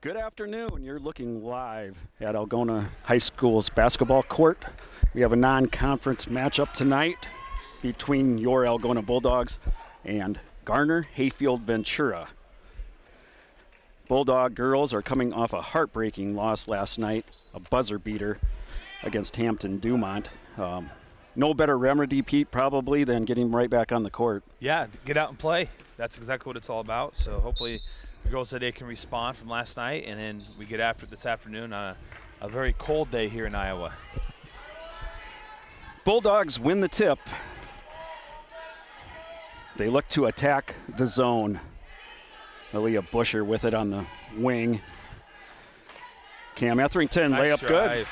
Good afternoon. You're looking live at Algona High School's basketball court. We have a non-conference matchup tonight between your Algona Bulldogs and Garner-Hayfield-Ventura. Bulldog girls are coming off a heartbreaking loss last night, a buzzer beater against Hampton-Dumont. No better remedy, Pete, probably, than getting right back on the court. Yeah, get out and play. That's exactly what it's all about. So hopefully the girls today can respond from last night, and then we get after it this afternoon on a very cold day here in Iowa. Bulldogs win the tip. They look to attack the zone. Aaliyah Busher with it on the wing. Cam Etherington, Nice layup drive.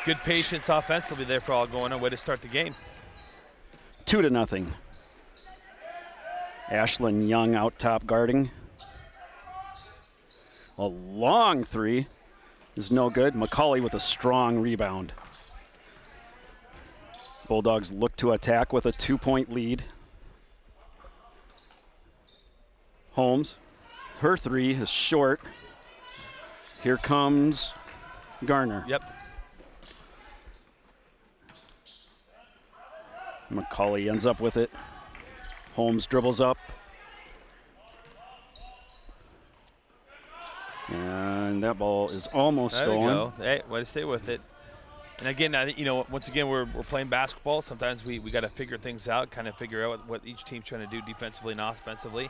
Good patience offensively there for Algona. Way to start the game. 2-0. Ashlyn Young out top guarding. A long three is no good. McCauley with a strong rebound. Bulldogs look to attack with a 2-point lead. Holmes, her three is short. Here comes Garner. Yep. McCauley ends up with it. Holmes dribbles up. And that ball is almost stolen. There you go. Hey, way to stay with it. And again, I think, once again, we're playing basketball. Sometimes we got to figure things out, kind of figure out what each team's trying to do defensively and offensively.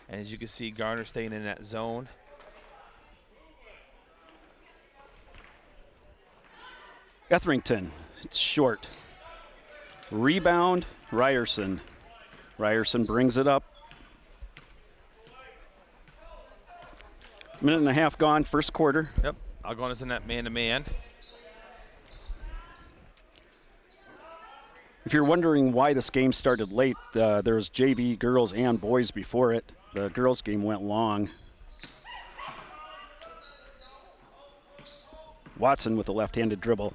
And as you can see, Garner staying in that zone. Etherington, it's short. Rebound, Ryerson. Ryerson brings it up. Minute and a half gone, first quarter. Yep, Algona's in that man-to-man. If you're wondering why this game started late, there was JV girls and boys before it. The girls' game went long. Watson with a left-handed dribble.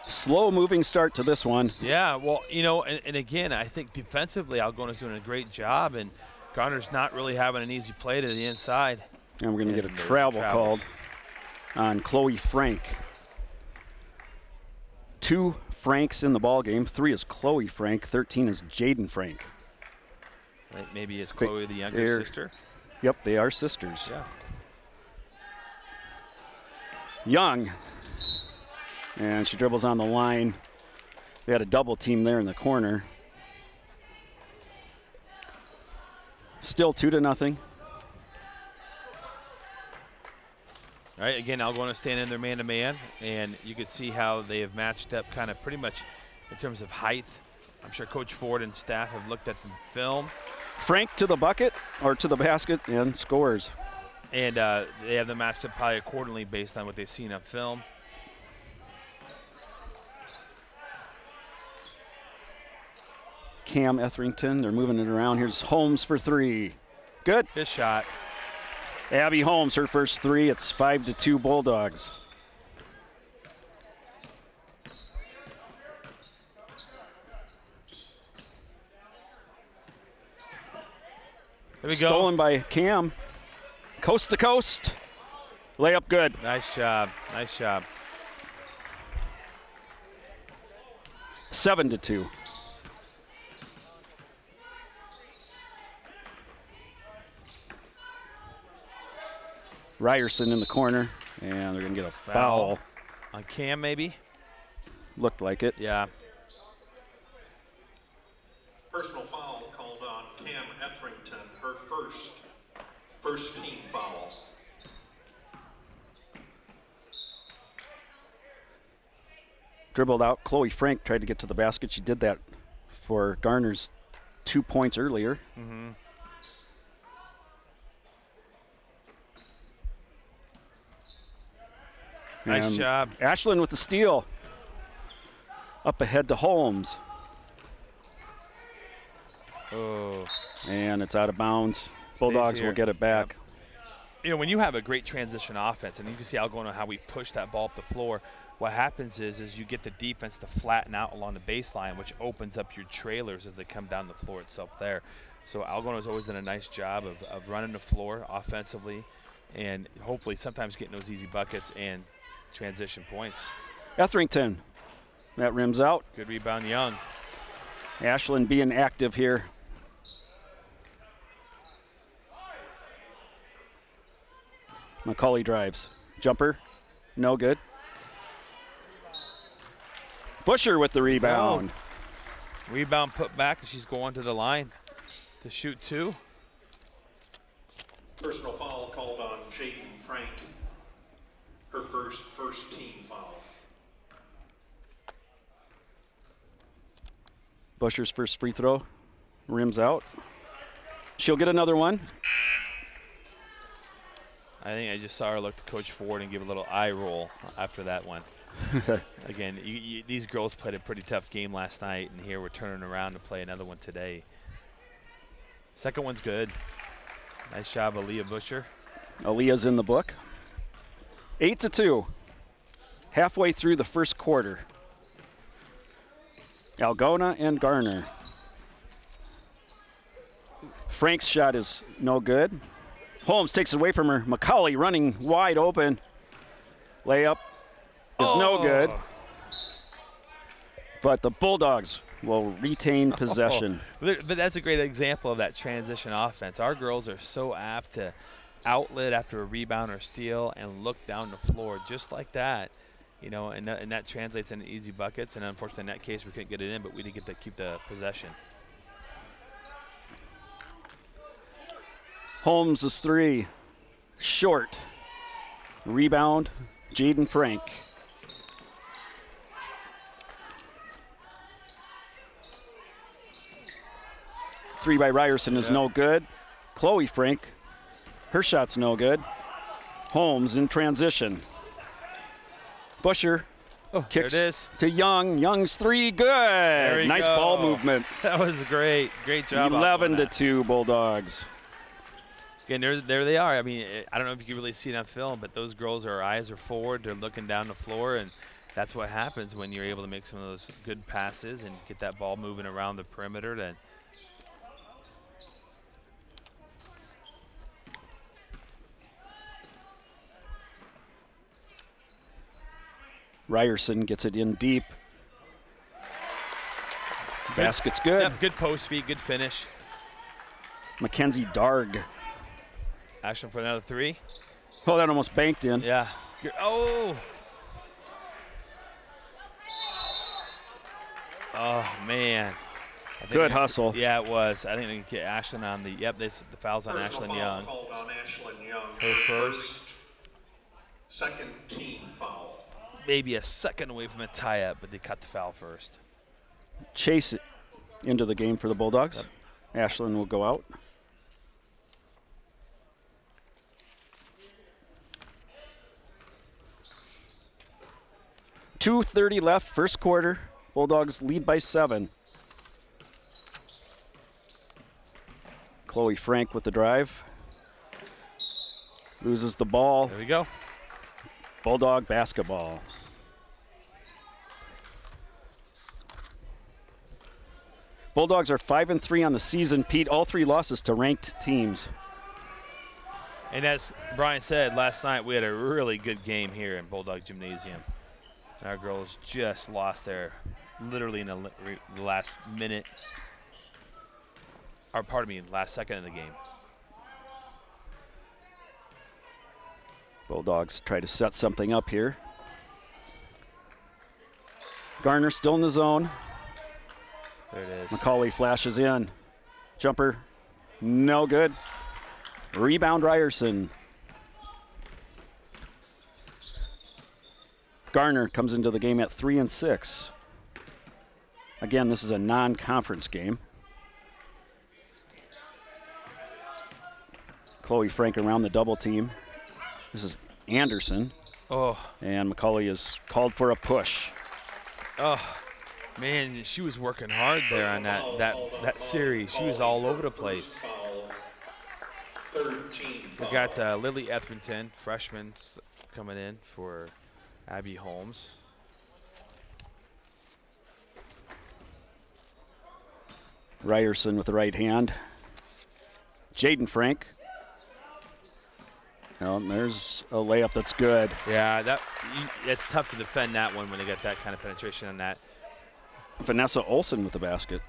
Slow-moving start to this one. Yeah, well, and again, I think defensively, Algona's doing a great job, and Garner's not really having an easy play to the inside. And we're going to get a travel called on Chloe Frank. 2 Franks in the ball game. 3 is Chloe Frank. 13 is Jaden Frank. Maybe is Chloe the younger sister? Yep, they are sisters. Yeah. Young. And she dribbles on the line. They had a double team there in the corner. Still 2-0. All right, again, Algona staying in their man-to-man, and you can see how they have matched up kind of pretty much in terms of height. I'm sure Coach Ford and staff have looked at the film. Frank to the bucket, or to the basket, and scores. And they have them matched up probably accordingly based on what they've seen on film. Cam Etherington, they're moving it around. Here's Holmes for 3. Good. Good shot. Abby Holmes, her first 3. It's 5-2 Bulldogs. There we go. Stolen by Cam. Coast to coast. Layup good. Nice job. Nice job. 7-2. Ryerson in the corner, and they're going to get a foul. On Cam, maybe? Looked like it. Yeah. Personal foul called on Cam Etherington, her first team foul. Dribbled out. Chloe Frank tried to get to the basket. She did that for Garner's 2 points earlier. Mm-hmm. Nice job. Ashlyn with the steal. Up ahead to Holmes. Oh. And it's out of bounds. Bulldogs will get it back. Yep. When you have a great transition offense, and you can see Algona how we push that ball up the floor, what happens is you get the defense to flatten out along the baseline, which opens up your trailers as they come down the floor itself there. So Algona's always done a nice job of running the floor offensively and hopefully sometimes getting those easy buckets and transition points. Etherington, that rims out. Good rebound, Young. Ashland being active here. McCauley drives. Jumper, no good. Busher with the rebound. Rebound put back, and she's going to the line to shoot 2. Personal foul called on Jaden Frank. Her first team foul. Busher's first free throw, rims out. She'll get another one. I think I just saw her look to Coach Ford and give a little eye roll after that one. Again, these girls played a pretty tough game last night, and here we're turning around to play another one today. Second one's good. Nice job, Aaliyah Busher. Aaliyah's in the book. 8-2. Halfway through the first quarter. Algona and Garner. Frank's shot is no good. Holmes takes it away from her. McCauley running wide open. Layup is no good. But the Bulldogs will retain possession. But that's a great example of that transition offense. Our girls are so apt to outlet after a rebound or steal and look down the floor just like that. You know, and that translates into easy buckets. And unfortunately, in that case, we couldn't get it in, but we did get to keep the possession. Holmes' 3. Short. Rebound, Jaden Frank. Three by Ryerson is no good. Chloe Frank, her shot's no good. Holmes in transition. Busher kicks there it is. to Young. Young's 3, good. Nice go. ball movement. That was great. Great job. 11-2 Bulldogs. Again, there they are. I mean, I don't know if you can really see it on film, but those girls, their eyes are forward. They're looking down the floor, and that's what happens when you're able to make some of those good passes and get that ball moving around the perimeter. Then Ryerson gets it in deep. Basket's good. Yep, good post feed, good finish. Mackenzie Darg. Ashland for another 3. Oh, that almost banked in. Yeah. Oh. Oh, man. Good hustle. Yeah, it was. I think they can get Ashland on the, the foul's on Ashland Young. Called on Ashland Young. Her first. Second team foul. Maybe a second away from a tie-up, but they cut the foul first. Chase it into the game for the Bulldogs. Yep. Ashland will go out. .230 left, first quarter. Bulldogs lead by 7. Chloe Frank with the drive. Loses the ball. There we go. Bulldog basketball. Bulldogs are 5-3 on the season. Pete, all 3 losses to ranked teams. And as Brian said, last night we had a really good game here in Bulldog Gymnasium. Our girls just lost there literally in the last minute, or pardon me, last second of the game. Bulldogs try to set something up here. Garner still in the zone. There it is. McCauley flashes in. Jumper, no good. Rebound Ryerson. Garner comes into the game at 3-6. Again, this is a non-conference game. Chloe Frank around the double team. This is Anderson. Oh. And McCauley is called for a push. Oh, man, she was working hard there on that series. She was all over the place. We got Lily Etherington, freshman, coming in for Abby Holmes. Ryerson with the right hand. Jaden Frank. Oh, and there's a layup that's good. Yeah, it's tough to defend that one when they get that kind of penetration on that. Vanessa Olsen with the basket.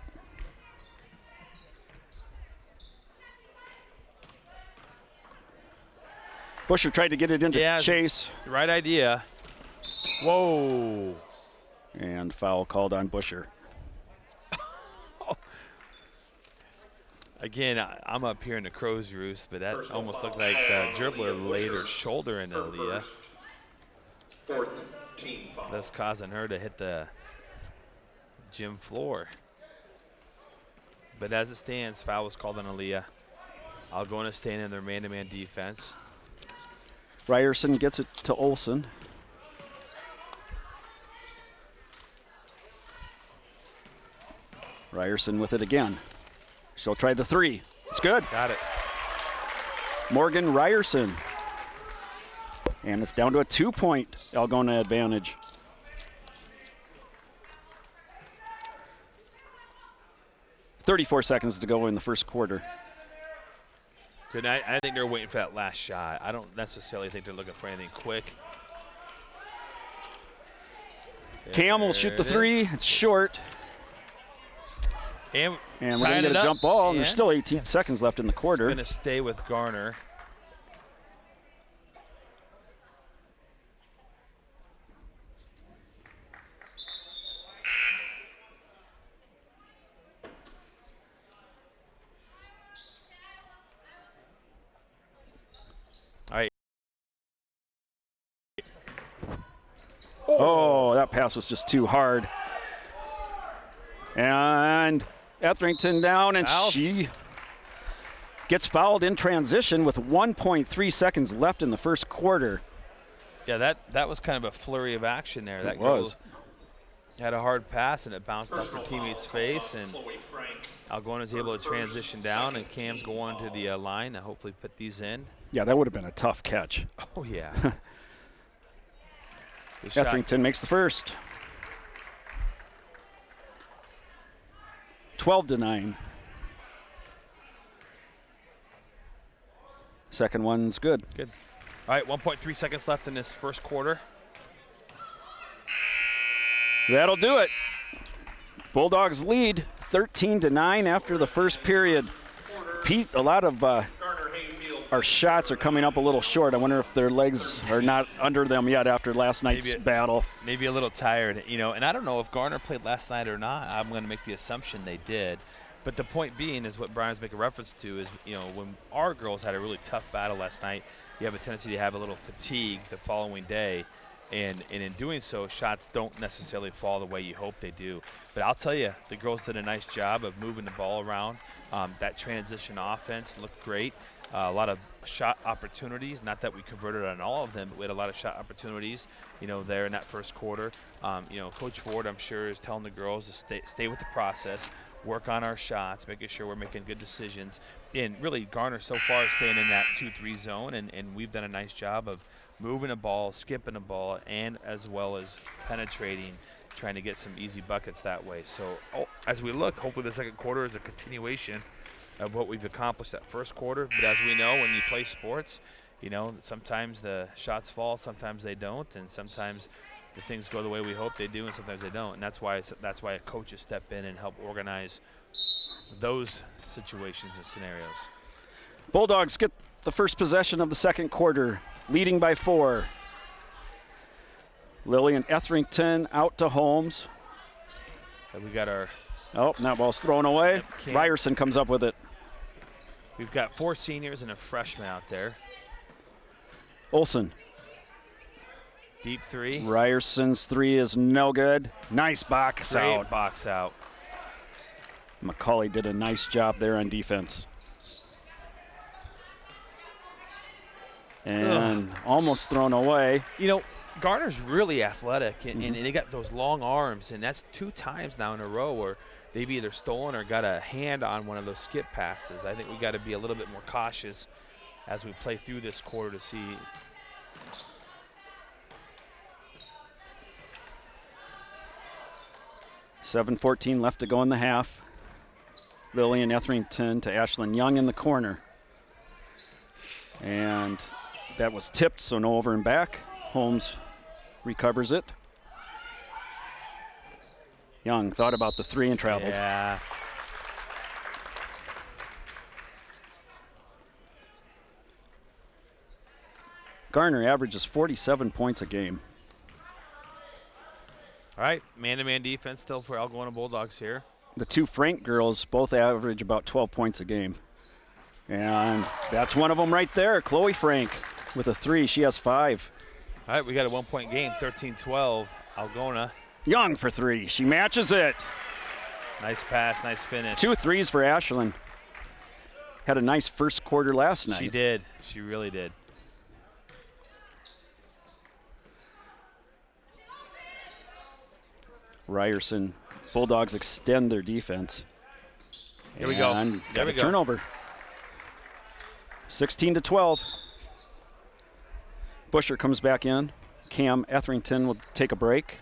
Busher tried to get it into Chase. Right idea. Whoa. And foul called on Busher. Again, I'm up here in the crow's roost, but that almost looked like the dribbler laid her shoulder into Aaliyah. Fourth team foul. That's causing her to hit the gym floor. But as it stands, foul was called on Aaliyah. Algona staying in their man-to-man defense. Ryerson gets it to Olsen. Ryerson with it again. She'll try the three. It's good. Got it. Morgan Ryerson. And it's down to a 2-point Algona advantage. .34 seconds to go in the first quarter. Good night. I think they're waiting for that last shot. I don't necessarily think they're looking for anything quick. Cam will shoot the three. It's short. And we're going to get a jump ball, and there's still 18 seconds left in the quarter. It's going to stay with Garner. All right. Oh, that pass was just too hard. And Etherington down, and she gets fouled in transition with 1.3 seconds left in the first quarter. Yeah, that was kind of a flurry of action there. That girl had a hard pass, and it bounced off her teammate's face, and Algona's able to transition down, and Cam's going to the line and hopefully put these in. Yeah, that would have been a tough catch. Oh, yeah. Etherington makes the first. 12-9. Second one's good. Good. All right, 1.3 seconds left in this first quarter. That'll do it. Bulldogs lead 13-9 after the first period. Pete, a lot of our shots are coming up a little short. I wonder if their legs are not under them yet after last night's battle. Maybe a little tired, you know, and I don't know if Garner played last night or not. I'm going to make the assumption they did. But the point being is what Brian's making reference to is, you know, when our girls had a really tough battle last night, you have a tendency to have a little fatigue the following day. And in doing so, shots don't necessarily fall the way you hope they do. But I'll tell you, the girls did a nice job of moving the ball around. That transition offense looked great. A lot of shot opportunities, not that we converted on all of them, but we had a lot of shot opportunities, you know, there in that first quarter. You know, Coach Ford, I'm sure, is telling the girls to stay with the process, work on our shots, making sure we're making good decisions. And really, Garner so far is staying in that 2-3 zone, and we've done a nice job of moving the ball, skipping the ball, and as well as penetrating, trying to get some easy buckets that way. So as we look, hopefully the second quarter is a continuation of what we've accomplished that first quarter. But as we know, when you play sports, you know, sometimes the shots fall, sometimes they don't, and sometimes the things go the way we hope they do, and sometimes they don't. And that's why coaches step in and help organize those situations and scenarios. Bulldogs get the first possession of the second quarter, leading by 4. Lillian Etherington out to Holmes. And we got our... Oh, that ball's thrown away. Yep, Ryerson comes up with it. We've got 4 seniors and a freshman out there. Olsen. Deep three. Ryerson's three is no good. Nice box out. Great box out. McCauley did a nice job there on defense. And almost thrown away. You know, Garner's really athletic, and they got those long arms, and that's 2 times now in a row where they've either stolen or got a hand on one of those skip passes. I think we got to be a little bit more cautious as we play through this quarter to see. .7:14 left to go in the half. Lillian Etherington to Ashlyn Young in the corner. And that was tipped, so no over and back. Holmes recovers it. Young thought about the 3 and traveled. Yeah. Garner averages 47 points a game. All right, man-to-man defense still for Algona Bulldogs here. The 2 Frank girls both average about 12 points a game. And that's one of them right there, Chloe Frank with a 3. She has 5. All right, we got a 1-point game, 13-12, Algona. Young for 3. She matches it. Nice pass, nice finish. 2 threes for Ashlyn. Had a nice first quarter last night. She did. She really did. Ryerson Bulldogs extend their defense. Here we go. And There we got a go. turnover. 16-12. Busher comes back in. Cam Etherington will take a break.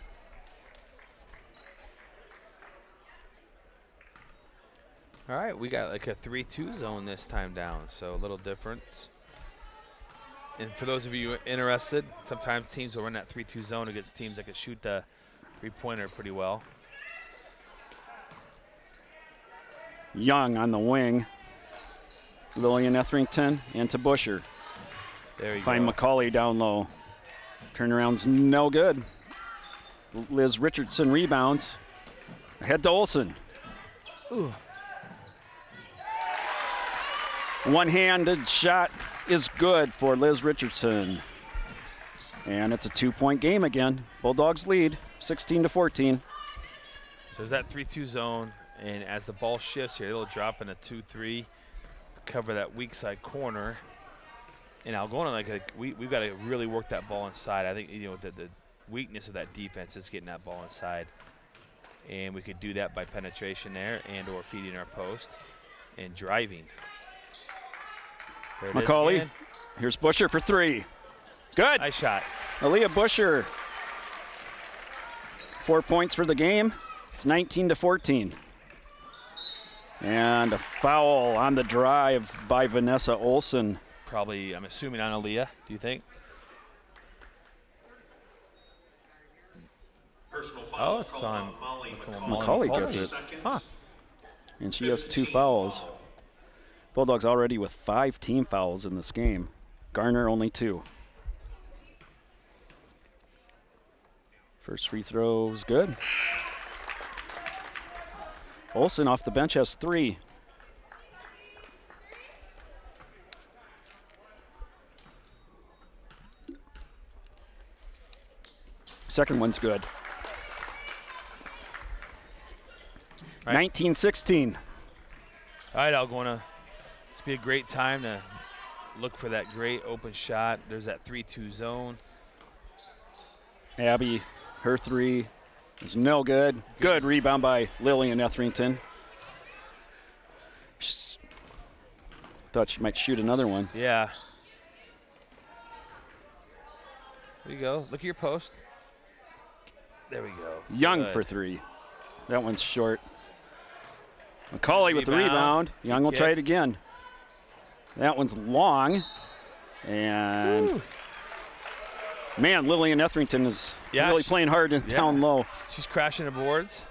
All right, we got like a 3-2 zone this time down, so a little difference. And for those of you interested, sometimes teams will run that 3-2 zone against teams that can shoot the 3-pointer pretty well. Young on the wing. Lillian Etherington into Busher. There you Find go. McCauley down low. Turnaround's no good. Liz Richardson rebounds. Ahead to Olsen. Ooh. One-handed shot is good for Liz Richardson. And it's a 2-point game again. Bulldogs lead 16-14. So there's that 3-2 zone, and as the ball shifts here, it'll drop in a 2-3 to cover that weak side corner. And Algona, we've got to really work that ball inside. I think the weakness of that defense is getting that ball inside, and we could do that by penetration there and/or feeding our post and driving. There it is McCauley. again. Here's Busher for 3. Good. Nice shot. Aaliyah Busher. 4 points for the game. It's 19-14. And a foul on the drive by Vanessa Olsen. Probably, I'm assuming, on Aaliyah. Do you think? Personal foul Oh, it's called on Molly McCauley gets it. Huh. And she has 2 fouls. Bulldogs already with 5 team fouls in this game. Garner only 2. First free throw is good. Olsen off the bench has 3. Second one's good. Right. 19-16. All right, Algona. This be a great time to look for that great open shot. There's that 3-2 zone. Abby, her 3 is no good. Good rebound by Lillian Etherington. Thought she might shoot another one. Yeah. There you go. Look at your post. There we go. Young Good. for 3. That one's short. McCauley with the Rebound. rebound. Young will Good try kick. it again. That one's long. And Woo. man, Lillian Etherington is Yeah, really she- playing hard and yeah. down low. She's crashing the boards.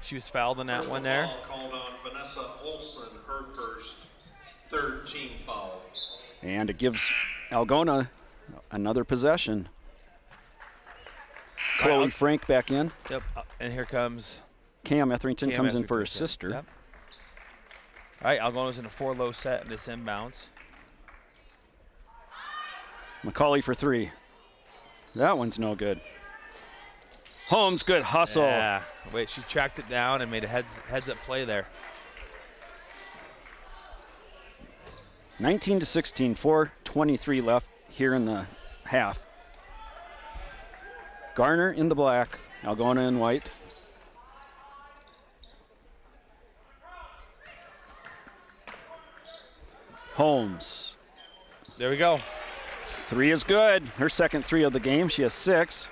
She was fouled on that one there. Foul called on Vanessa Olsen, her first, 3rd team foul. And it gives Algona another possession. Chloe Right, Frank back in. Yep. And here comes Cam Etherington Cam comes in for her Etherington. sister. Yep. All right, Algona's in a 4-low set in this inbounds. McCauley for 3. That one's no good. Holmes, good hustle. Yeah. Wait, she tracked it down and made a heads-up play there. 19-16, 4:23 left here in the half. Garner in the black, Algona in white. Holmes. There we go. 3 is good. Her second 3 of the game. She has 6.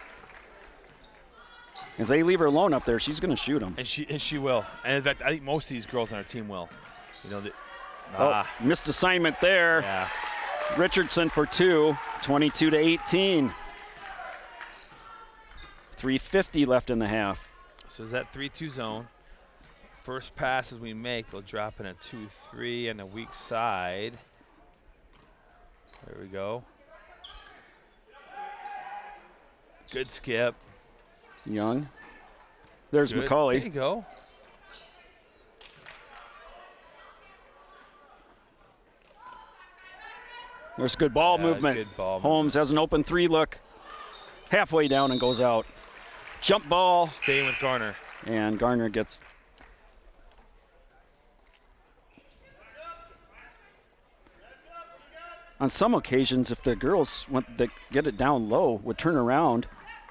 If they leave her alone up there, she's going to shoot them. And she will. And in fact, I think most of these girls on our team will. You know, Missed assignment there. yeah. Richardson for 2, 22-18. 3:50 left in the half. So is that 3-2 zone? First passes we make, they'll drop in a 2-3 on the weak side. There we go. Good skip. Young. There's Good. McCauley. There you go. There's good ball Yeah, movement. good ball Holmes has an open 3 look. Halfway down and goes out. Jump ball. Staying with Garner. And Garner gets. On some occasions, if the girls, when they get it down low, would turn around,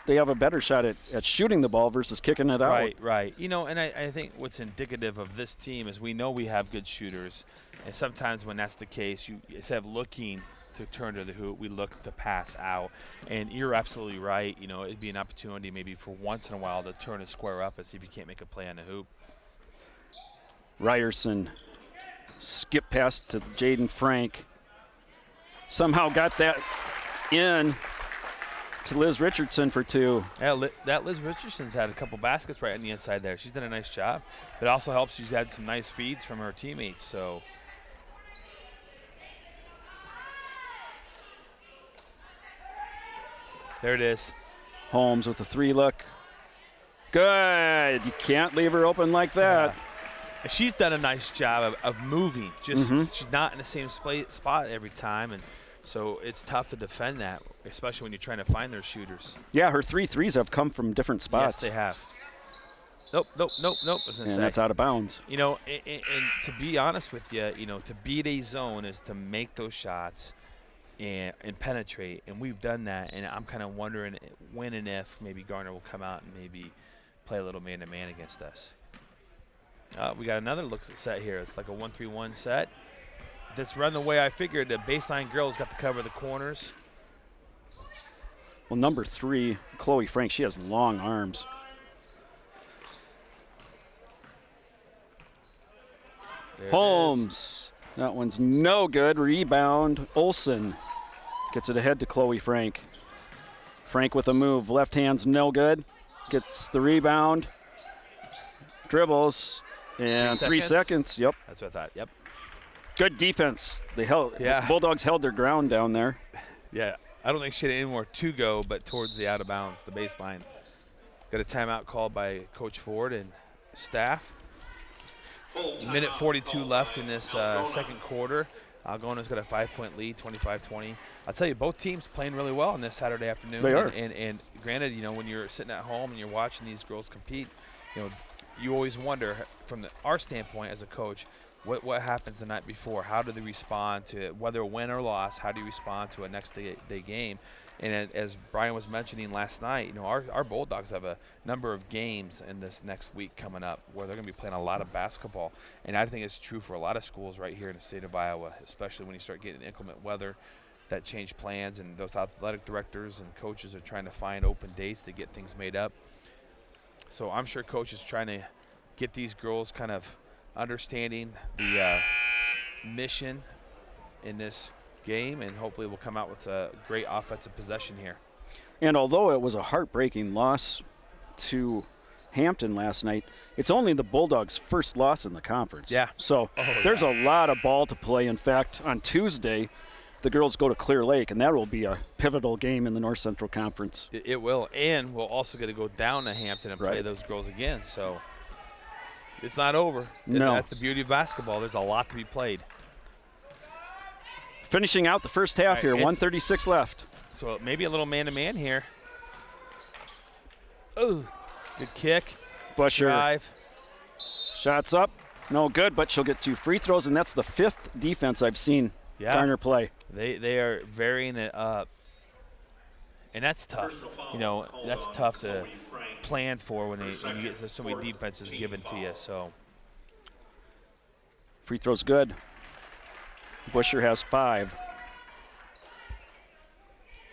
they have a better shot at shooting the ball versus kicking it out. Right, right. You know, and I think what's indicative of this team is we know we have good shooters. And sometimes when that's the case, you instead of looking to turn to the hoop, we look to pass out. And you're absolutely right. You know, it'd be an opportunity maybe for once in a while to turn and square up and see if you can't make a play on the hoop. Ryerson skip pass to Jaden Frank. Somehow got that in to Liz Richardson for 2. Yeah, that Liz Richardson's had a couple baskets right on the inside there. She's done a nice job. It also helps she's had some nice feeds from her teammates. So there it is. Holmes with a 3 look. Good. You can't leave her open like that. Yeah. She's done a nice job of moving. Just she's not in the same spot every time, and so it's tough to defend that, especially when you're trying to find their shooters. Yeah, her 3 threes have come from different spots. Yes, they have. Nope. I was gonna say. That's out of bounds. You know, and to be honest with you, you know, to beat a zone is to make those shots and penetrate, and we've done that. And I'm kind of wondering when and if maybe Garner will come out and maybe play a little man-to-man against us. We got another look set here. It's like a 1-3-1 set. That's run the way I figured. The baseline girls got to cover the corners. Well, number 3, Chloe Frank, she has long arms. There Holmes. That one's no good. Rebound. Olsen gets it ahead to Chloe Frank. Frank with a move. Left hand's no good. Gets the rebound. Dribbles. And 3 seconds. Yep. That's what I thought. Yep. Good defense. The Bulldogs held their ground down there. Yeah. I don't think she had any more to go, but towards the out of bounds, the baseline. Got a timeout called by Coach Ford and staff. Minute 42 left in this second quarter. Algona's got a 5-point lead, 25-20. I'll tell you, both teams playing really well on this Saturday afternoon. They are. And granted, you know, when you're sitting at home and you're watching these girls compete, you know, you always wonder from our standpoint as a coach, what happens the night before? How do they respond to whether a win or loss? How do you respond to a next day game? And as Brian was mentioning last night, you know, our Bulldogs have a number of games in this next week coming up where they're going to be playing a lot of basketball. And I think it's true for a lot of schools right here in the state of Iowa, especially when you start getting inclement weather that change plans, and those athletic directors and coaches are trying to find open dates to get things made up. So I'm sure Coach is trying to get these girls kind of understanding the mission in this game, and hopefully we'll come out with a great offensive possession here. And although it was a heartbreaking loss to Hampton last night, it's only the Bulldogs' first loss in the conference. Yeah. So there's a lot of ball to play. In fact, on Tuesday, the girls go to Clear Lake, and that will be a pivotal game in the North Central Conference. It will, and we'll also get to go down to Hampton and play those girls again. So it's not over. No. That's the beauty of basketball. There's a lot to be played. Finishing out the first half here, 1:36 left. So maybe a little man-to-man here. Oh, good kick. Busher. Drive. Shots up. No good, but she'll get 2 free throws, and that's the 5th defense I've seen Garner play. They are varying it up. And that's tough. You know, that's tough to plan for when you get so many defenses given to you. So free throw's good. Busher has 5.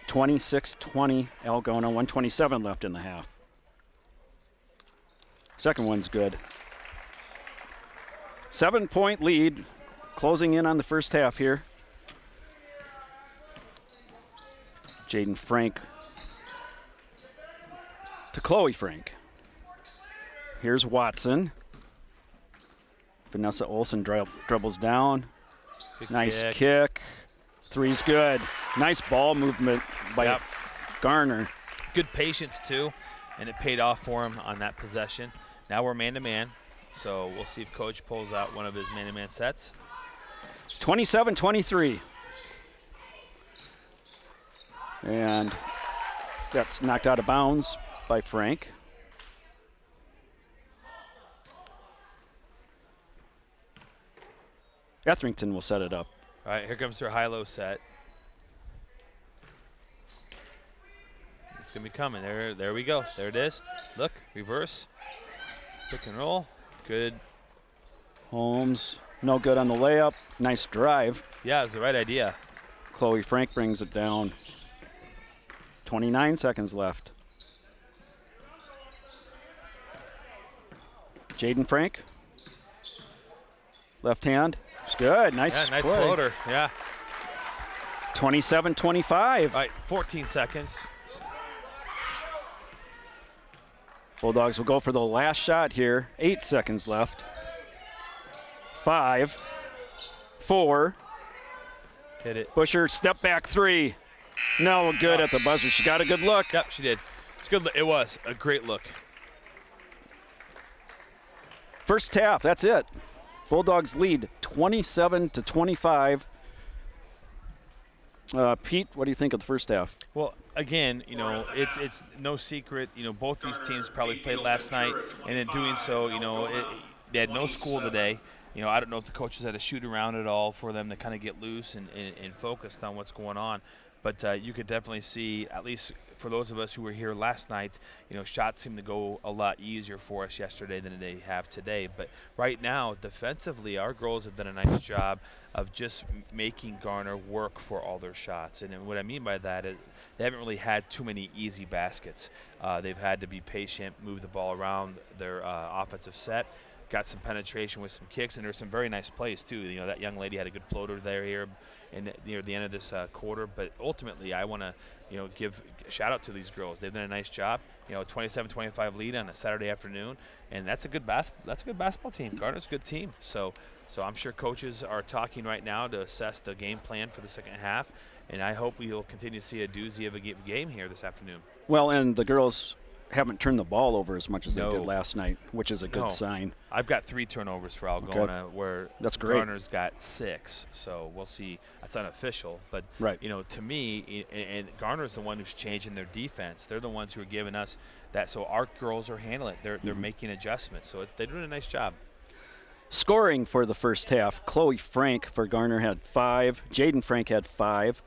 26-20 Algona, 1:27 left in the half. Second one's good. 7-point lead, closing in on the first half here. Jaden Frank to Chloe Frank. Here's Watson. Vanessa Olson dribbles down. Good Nice kick. kick. Three's good. Nice ball movement by Yep. Garner. Good patience, too, and it paid off for him on that possession. Now we're man-to-man, so we'll see if Coach pulls out one of his man-to-man sets. 27-23. And that's knocked out of bounds by Frank. Etherington will set it up. All right, here comes their high-low set. It's going to be coming. There we go. There it is. Look, reverse. Pick and roll. Good. Holmes, no good on the layup. Nice drive. Yeah, it's the right idea. Chloe Frank brings it down. 29 seconds left. Jaden Frank. Left hand. It's good. Nice, Yeah, nice play. floater. Yeah. 27-25. All right, 14 seconds. Bulldogs will go for the last shot here. 8 seconds left. 5, 4. Hit it. Busher, step back 3. No good at the buzzer. She got a good look. Yep, she did. It's good. It was a great look. First half, that's it. Bulldogs lead 27-25. Pete, what do you think of the first half? Well, again, it's no secret. Both these teams probably played last night, and in doing so, they had no school today. I don't know if the coaches had a shoot around at all for them to kind of get loose and focused on what's going on. But you could definitely see, at least for those of us who were here last night, shots seem to go a lot easier for us yesterday than they have today. But right now, defensively, our girls have done a nice job of just making Garner work for all their shots. And what I mean by that is they haven't really had too many easy baskets. They've had to be patient, move the ball around their offensive set. Got some penetration with some kicks, and there's some very nice plays too. That young lady had a good floater there here near the end of this quarter. But ultimately, I want to give a shout out to these girls. They've done a nice job. 27-25 lead on a Saturday afternoon, and that's a good basketball team. Garner's a good team. So I'm sure coaches are talking right now to assess the game plan for the second half, and I hope we'll continue to see a doozy of a game here this afternoon. Well, and the girls haven't turned the ball over as much as No. they did last night, which is a good No. sign. I've got 3 turnovers for Algona, where That's great. Garner's got 6. So we'll see. That's unofficial, but Right. to me, and Garner's the one who's changing their defense. They're the ones who are giving us that. So our girls are handling it. They're making adjustments. So they're doing a nice job. Scoring for the first half, Chloe Frank for Garner had 5. Jaden Frank had 5.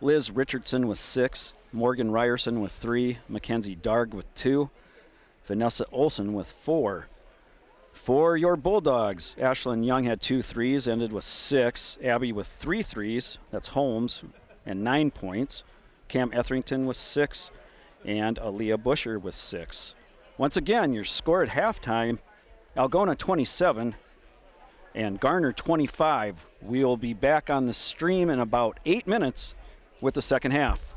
Liz Richardson with 6. Morgan Ryerson with 3. Mackenzie Darg with 2. Vanessa Olson with 4. For your Bulldogs, Ashlyn Young had 2 threes, ended with 6. Abby with 3 threes, that's Holmes, and 9 points. Cam Etherington with 6, and Aaliyah Busher with 6. Once again, your score at halftime, Algona 27 and Garner 25. We'll be back on the stream in about 8 minutes with the second half.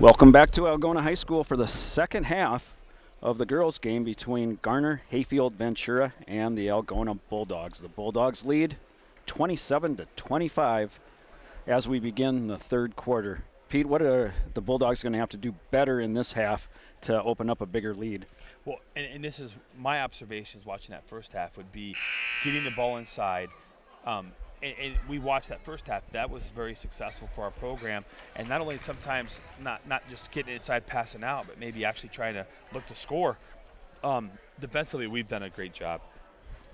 Welcome back to Algona High School for the second half of the girls' game between Garner-Hayfield-Ventura and the Algona Bulldogs. The Bulldogs lead 27-25 as we begin the third quarter. Pete, what are the Bulldogs going to have to do better in this half to open up a bigger lead? Well, and this is my observations watching that first half would be getting the ball inside. And we watched that first half. That was very successful for our program. And not only sometimes not just getting inside, passing out, but maybe actually trying to look to score. Defensively, we've done a great job.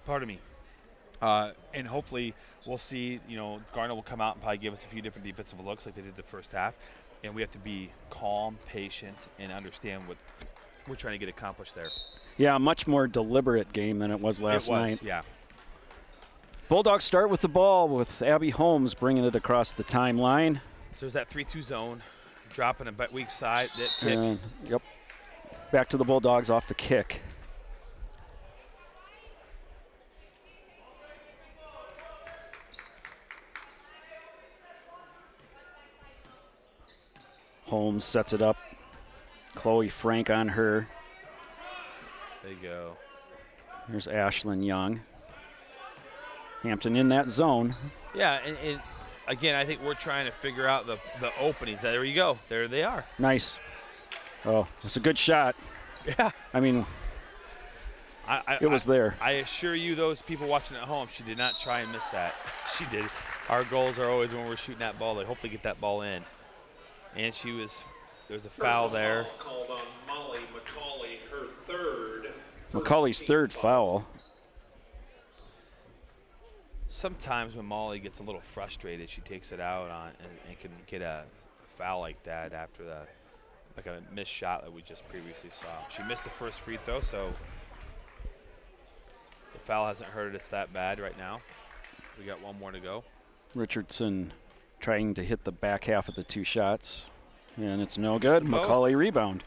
Pardon me. And hopefully we'll see, Garner will come out and probably give us a few different defensive looks like they did the first half. And we have to be calm, patient, and understand what we're trying to get accomplished there. Yeah, a much more deliberate game than it was last night. Yeah. Bulldogs start with the ball with Abby Holmes bringing it across the timeline. So there's that 3-2 zone, dropping a weak side, that kick. Yep. Back to the Bulldogs off the kick. Holmes sets it up. Chloe Frank on her. There you go. Here's Ashlyn Young. Hampton in that zone. Yeah, and again, I think we're trying to figure out the openings. There you go. There they are. Nice. Oh, it's a good shot. Yeah. I mean, it was there. I assure you, those people watching at home, she did not try and miss that. She did. Our goals are always when we're shooting that ball, to hopefully get that ball in. And there's a foul there. Foul called on Molly McCauley, her third. McCauley's third foul. Sometimes when Molly gets a little frustrated, she takes it out on and can get a foul like that after like a missed shot that we just previously saw. She missed the first free throw, so the foul hasn't hurted us that bad right now. We got one more to go. Richardson trying to hit the back half of the two shots, and it's no good. McCauley rebound.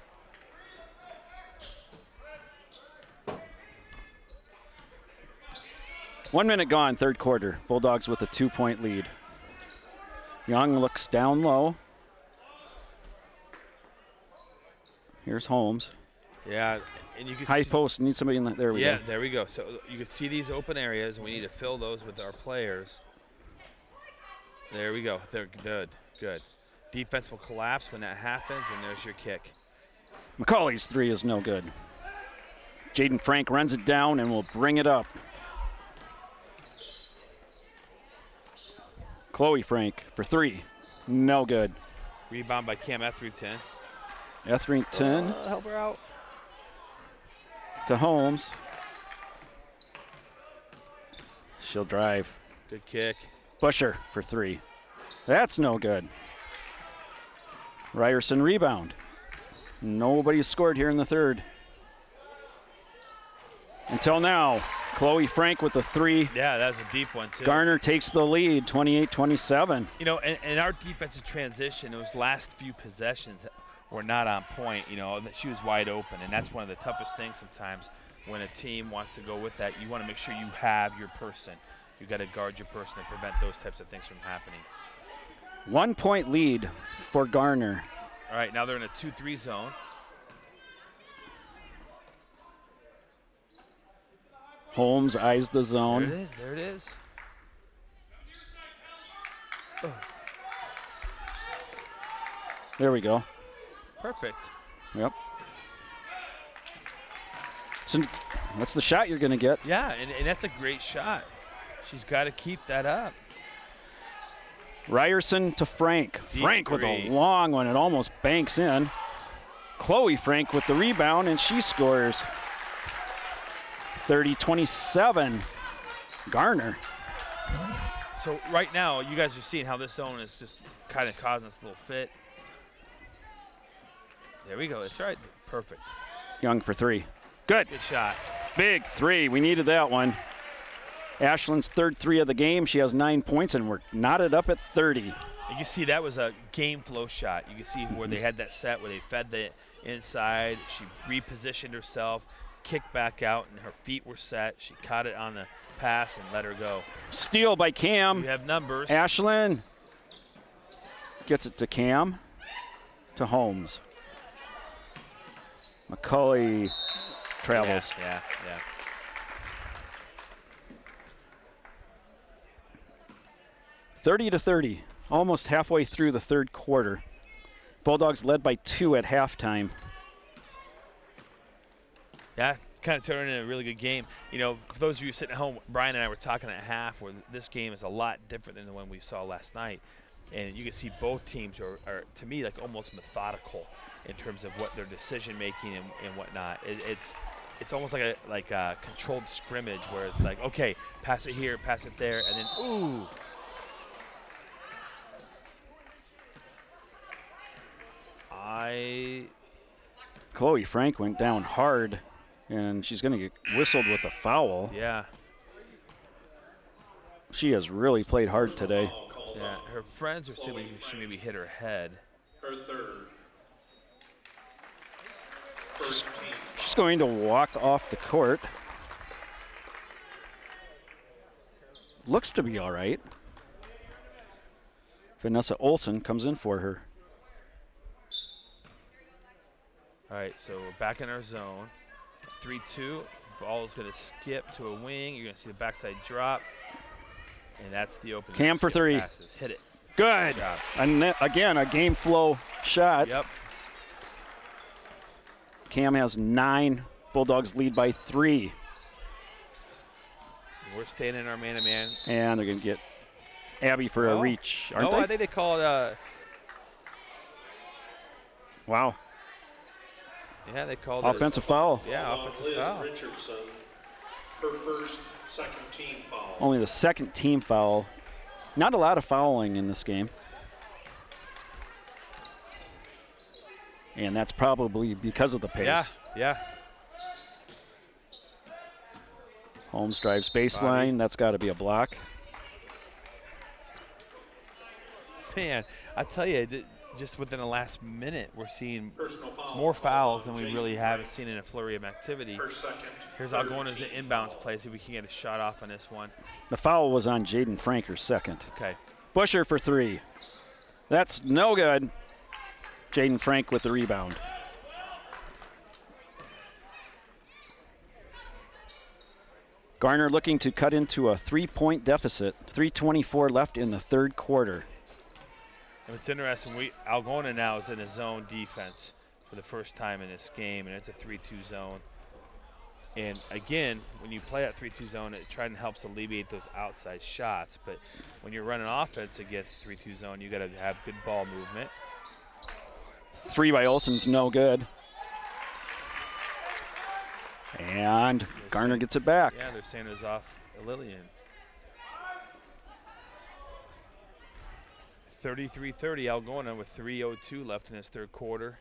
One minute gone, third quarter. Bulldogs with a 2-point lead. Young looks down low. Here's Holmes. Yeah, and you can high post. Need somebody in there. Yeah, there we go. So you can see these open areas, and we need to fill those with our players. There we go. They're good. Good. Defense will collapse when that happens, and there's your kick. McCauley's three is no good. Jaden Frank runs it down and will bring it up. Chloe Frank for three. No good. Rebound by Cam Etherington. Etherington. Help her out. To Holmes. She'll drive. Good kick. Busher for three. That's no good. Ryerson rebound. Nobody's scored here in the third. Until now, Chloe Frank with the three. Yeah, that was a deep one, too. Garner takes the lead, 28-27. And our defensive transition, those last few possessions were not on point. She was wide open, and that's one of the toughest things sometimes when a team wants to go with that. You want to make sure you have your person. You got to guard your person and prevent those types of things from happening. 1 point lead for Garner. All right, now they're in a 2-3 zone. Holmes eyes the zone. There it is. Oh. There we go. Perfect. Yep. So that's the shot you're going to get. Yeah, and that's a great shot. She's got to keep that up. Ryerson to Frank. Frank with a long one. It almost banks in. Chloe Frank with the rebound, and she scores. 30-27. Garner. So right now, you guys are seeing how this zone is just kind of causing us a little fit. There we go. That's right. Perfect. Young for three. Good. Good shot. Big three. We needed that one. Ashlyn's third three of the game. She has 9 points, and we're knotted up at 30. You can see that was a game flow shot. You can see where they had that set where they fed the inside. She repositioned herself, kicked back out, and her feet were set. She caught it on the pass and let her go. Steal by Cam. You have numbers. Ashlyn gets it to Cam. To to Holmes. McCauley travels. Yeah. 30-30, almost halfway through the third quarter. Bulldogs led by 2 at halftime. Yeah, kind of turned into a really good game. You know, for those of you sitting at home, Brian and I were talking at half where this game is a lot different than the one we saw last night. And you can see both teams are to me, like almost methodical in terms of what their decision making and whatnot. It's almost like a controlled scrimmage where it's like, okay, pass it here, pass it there, and then ooh. Chloe Frank went down hard, and she's going to get whistled with a foul. Yeah. She has really played hard today. Yeah, her friends are saying she maybe hit her head. Her third. First team. She's going to walk off the court. Looks to be all right. Vanessa Olson comes in for her. All right, so we're back in our zone. 3-2. Ball is going to skip to a wing. You're going to see the backside drop. And that's the open. Cam for 3. Passes. Hit it. Good. And again, a game flow shot. Yep. Cam has 9. Bulldogs lead by 3. We're staying in our man-to-man. And they're going to get Abby for a reach, aren't they? I think they called wow. Yeah, they called offensive foul. Yeah, offensive Liz foul. Richardson, her first second team foul. Only the second team foul. Not a lot of fouling in this game. And that's probably because of the pace. Yeah. Holmes drives baseline. That's got to be a block. Man, I tell you, just within the last minute, we're seeing Foul more fouls than we really haven't seen in a flurry of activity. Her second. Here's Algona's inbounds play. See if we can get a shot off on this one. The foul was on Jaden Frank, her second. Okay. Busher for 3. That's no good. Jaden Frank with the rebound. Garner looking to cut into a 3-point deficit. 3:24 left in the third quarter. And it's interesting, Algona now is in a zone defense for the first time in this game, and it's a 3-2 zone. And again, when you play that 3-2 zone, it tries and helps alleviate those outside shots. But when you're running offense against the 3-2 zone, you got to have good ball movement. 3 by Olsen's no good. And Garner gets it back. Yeah, they're saying it was off Lillian. 33-30 Algona with 3:02 left in this third quarter.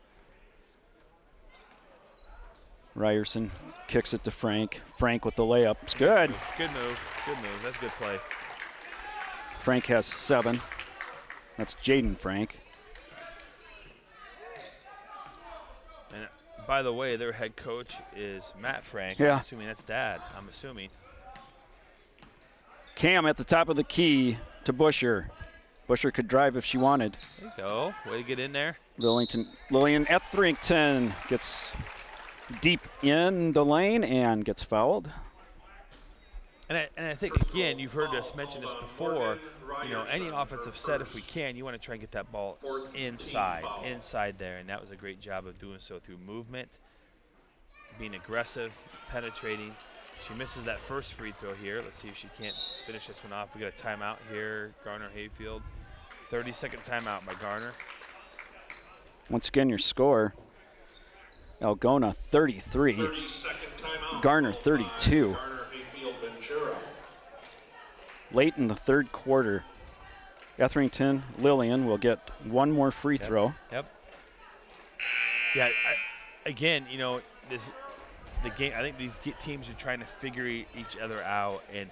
Ryerson kicks it to Frank. Frank with the layup. It's good. Good move. That's a good play. Frank has 7. That's Jaden Frank. And by the way, their head coach is Matt Frank. Yeah. I'm assuming that's Dad. I'm assuming. Cam at the top of the key to Busher. Busher could drive if she wanted. There you go. Way to get in there. Lillian Etherington gets deep in the lane and gets fouled. And I think, again, you've heard us mention this before, any offensive set, if we can, you want to try and get that ball inside there. And that was a great job of doing so through movement, being aggressive, penetrating. She misses that first free throw here. Let's see if she can't finish this one off. We got a timeout here, Garner-Hayfield. 30-second timeout by Garner. Once again, your score, Algona 33, 30-second timeout. Garner 32. Garner-Hayfield-Ventura. Late in the third quarter, Etherington, Lillian will get one more free throw. Yep. Yeah, again, the game. I think these teams are trying to figure each other out, and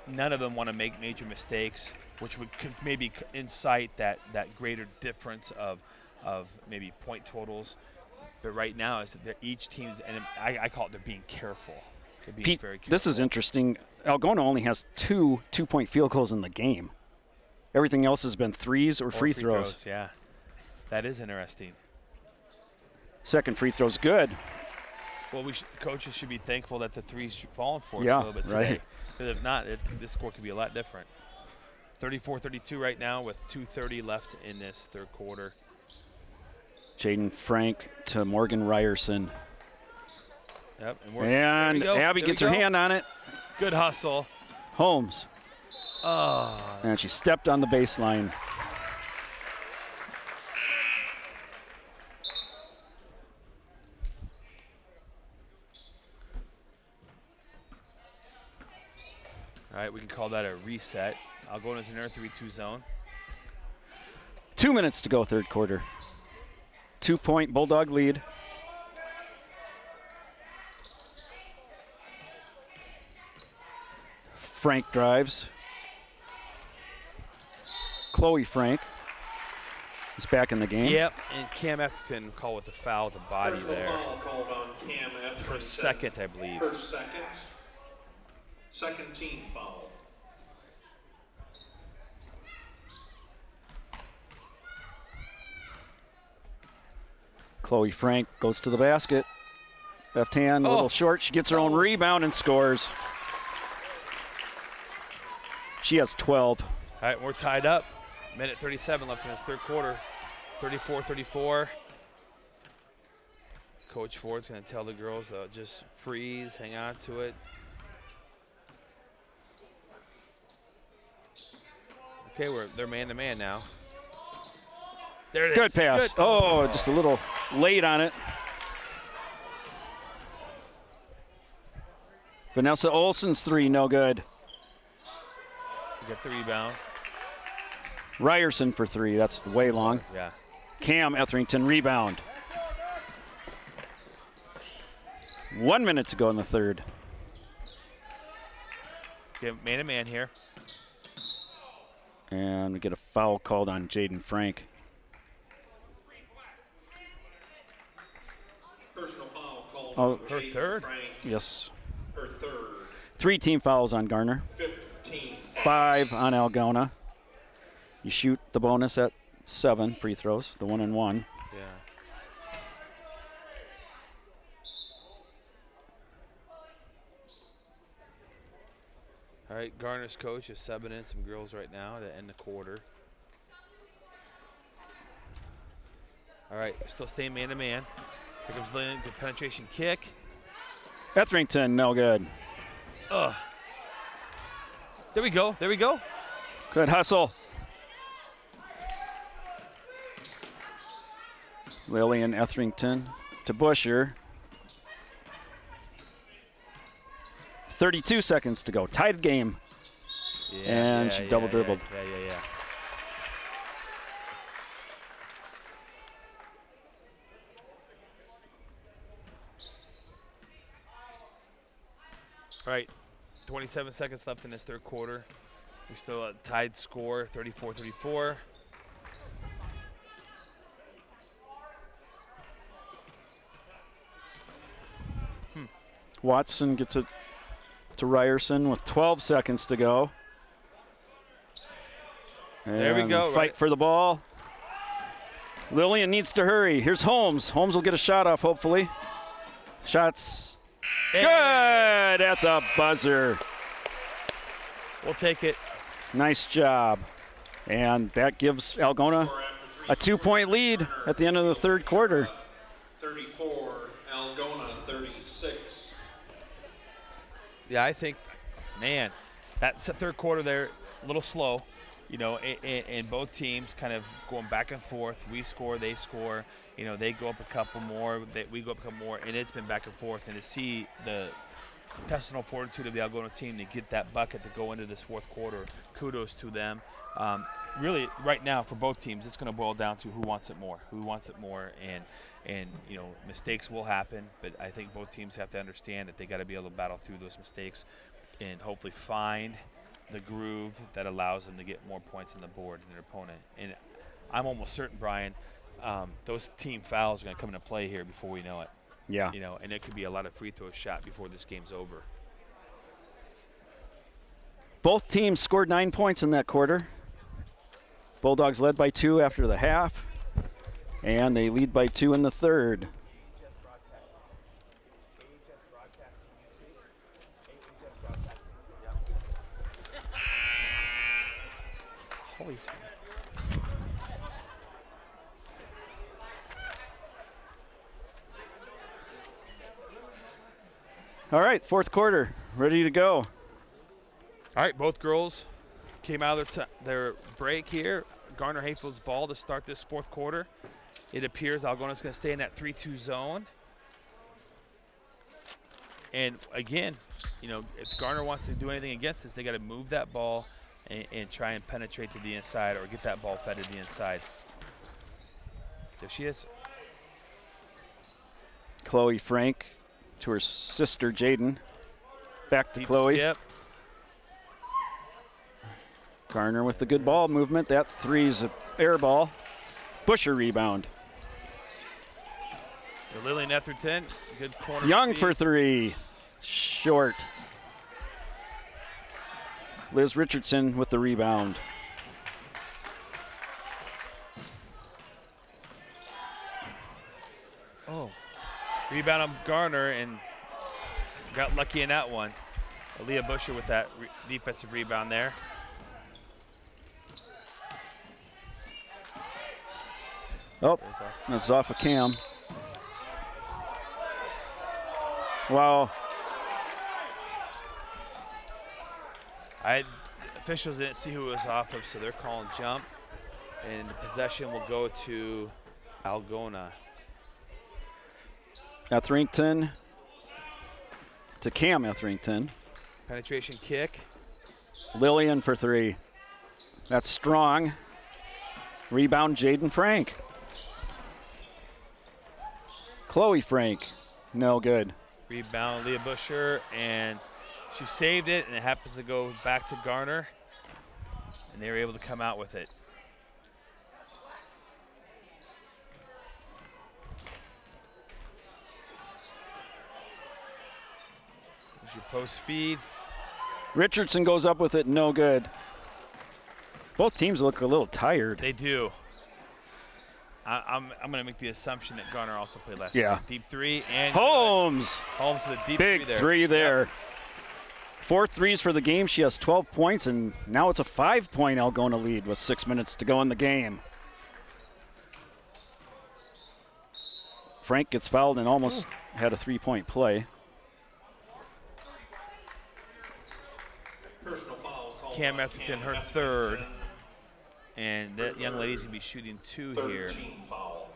none of them want to make major mistakes, which could maybe incite that greater difference of maybe point totals. But right now, is that each team's, and I call it, they're being careful. They're being Pete, very careful. this is interesting. Algona only has 2 two-point field goals in the game. Everything else has been threes or free throws. Yeah, that is interesting. Second free throw's good. Well, coaches should be thankful that the three's falling for us Yeah, a little bit today. right. Because if not, this score could be a lot different. 34-32 right now with 2:30 left in this third quarter. Jaden Frank to Morgan Ryerson. Yep, And Abby gets her hand on it. Good hustle. Holmes. Oh. And she stepped on the baseline. All right, we can call that a reset. Algona's in their 3-2 zone. 2 minutes to go, third quarter. 2-point Bulldog lead. Frank drives. Chloe Frank is back in the game. Yep, and Cam Etherington called with the foul with the body Personal there. foul called on Cam Etherington. Her second, I believe. Her second. Second team foul. Chloe Frank goes to the basket. Left hand, a little short. She gets her own rebound and scores. She has 12. All right, we're tied up. Minute 37 left in this third quarter. 34-34. Coach Ford's going to tell the girls just freeze, hang on to it. Okay, they're man-to-man now. There it is. Good pass. Good. Oh, just a little late on it. Vanessa Olsen's three, no good. Get the rebound. Ryerson for three, that's way long. Yeah. Cam Etherington rebound. 1 minute to go in the third. Get man-to-man here. And we get a foul called on Jaden Frank. Personal foul called Oh, on her Jaden third? Frank. Yes. Her third. 3 team fouls on Garner. 15. 5 on Algona. You shoot the bonus at 7 free throws, the 1-and-1. Yeah. All right, Garner's coach is subbing in some girls right now to end the quarter. All right, still staying man-to-man. Here comes Lynn, good penetration kick. Etherington, no good. Ugh. There we go, there we go. Good hustle. Lillian Etherington to Busher. 32 seconds to go. Tied game. And she double dribbled. Yeah. All right, 27 seconds left in this third quarter. We still a tied score, 34-34. Watson gets it to Ryerson with 12 seconds to go. And There we go, Fight right. for the ball. Lillian needs to hurry. Here's Holmes. Holmes will get a shot off, hopefully. Shots good at the buzzer. We'll take it. Nice job. And that gives Algona a 2-point lead at the end of the third quarter. 34. Algona 36. Yeah, I think, man, that's the third quarter there, a little slow, you know, and both teams kind of going back and forth. We score, they score, you know, they go up a couple more, we go up a couple more, and it's been back and forth. And to see the intestinal fortitude of the Algona team to get that bucket to go into this fourth quarter, kudos to them. Really, right now, for both teams, it's going to boil down to who wants it more, and you know, mistakes will happen, but I think both teams have to understand that they got to be able to battle through those mistakes and hopefully find the groove that allows them to get more points on the board than their opponent. And I'm almost certain, Brian, those team fouls are going to come into play here before we know it. Yeah. You know, and it could be a lot of free throws shot before this game's over. Both teams scored 9 points in that quarter. Bulldogs led by 2 after the half, and they lead by 2 in the third. Chloe's. All right, fourth quarter, ready to go. All right, both girls came out of their break here. Garner-Hayfield's ball to start this fourth quarter. It appears Algona's going to stay in that 3-2 zone. And again, you know, if Garner wants to do anything against this, they got to move that ball and try and penetrate to the inside or get that ball fed to the inside. There she is. Chloe Frank to her sister Jaden. Back to Deep Chloe. skip. Garner with the good ball movement. That three's an air ball. Busher rebound. Lillian Etherington, good corner. Young feed. for three. Short. Liz Richardson with the rebound. Oh. Rebound on Garner and got lucky in that one. Aaliyah Busher with that defensive rebound there. Oh, that's off of Cam. Wow. Officials didn't see who it was off of, so they're calling jump. And the possession will go to Algona. Etherington to Cam Etherington. Penetration kick. Lillian for three. That's strong. Rebound Jaden Frank. Chloe Frank, no good. Rebound Leah Busher, and she saved it, and it happens to go back to Garner, and they were able to come out with it. There's your post feed. Richardson goes up with it, no good. Both teams look a little tired. They do. I'm going to make the assumption that Garner also played last Yeah. night. Deep three and Holmes, Holmes to the deep big three there. Yep. 4 threes for the game. She has 12 points, and now it's a 5-point Algona lead with 6 minutes to go in the game. Frank gets fouled and almost had a 3-point play. Personal foul called Cam on Etherington, her Cam third. Etherington. And that young lady's going to be shooting 2 here. 13 foul.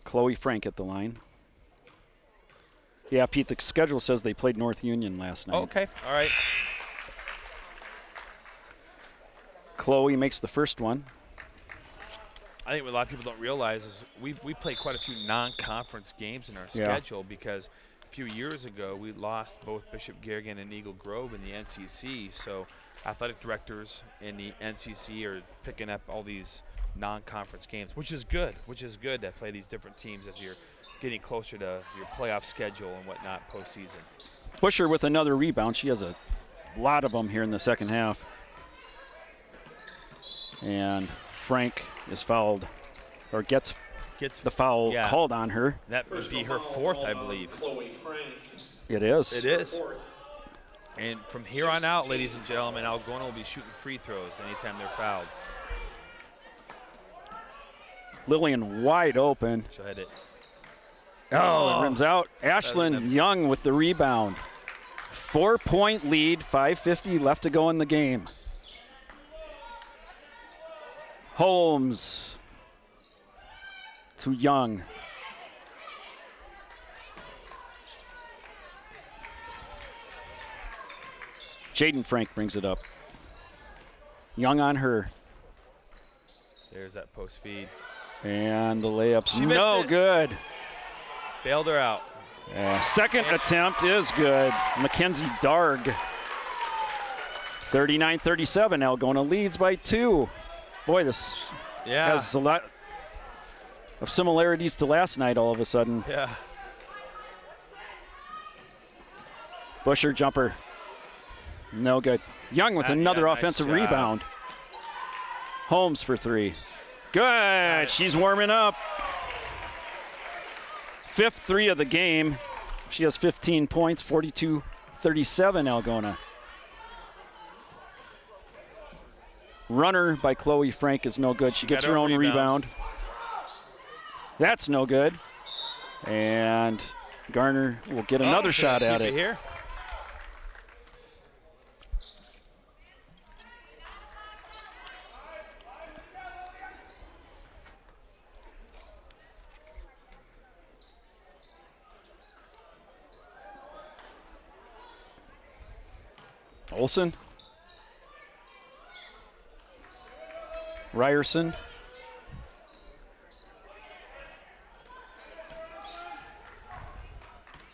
Chloe Frank at the line. Yeah, Pete, the schedule says they played North Union last night. Okay, all right. Chloe makes the first one. I think what a lot of people don't realize is we play quite a few non-conference games in our Yeah. schedule because a few years ago we lost both Bishop Garrigan and Eagle Grove in the NCC. So athletic directors in the NCC are picking up all these non-conference games, which is good to play these different teams as you're getting closer to your playoff schedule and whatnot postseason. Busher with another rebound. She has a lot of them here in the second half. And Frank is fouled, or gets the foul yeah. called on her. That would be her fourth, I believe. Chloe Frank. It is. It is. And from here on out, ladies and gentlemen, Algona will be shooting free throws anytime they're fouled. Lillian wide open. She'll hit it. Oh, it rims out. Better Ashlyn than- Young with the rebound. 4-point lead, 5:50 left to go in the game. Holmes to Young. Jaden Frank brings it up. Young on her. There's that post feed. And the layup's She missed no it. good. Bailed her out. Second attempt is good. Mackenzie Darg. 39-37. Algona leads by 2. Boy, this Yeah. has a lot of similarities to last night all of a sudden. Yeah. Busher jumper. No good. Young with another nice offensive job. rebound. Holmes for 3. Good. She's warming up. 5th 3 of the game. She has 15 points, 42 34-37 Algona. Runner by Chloe Frank is no good. She gets her own rebound. That's no good. And Garner will get another shot at it. Here. Olsen. Ryerson.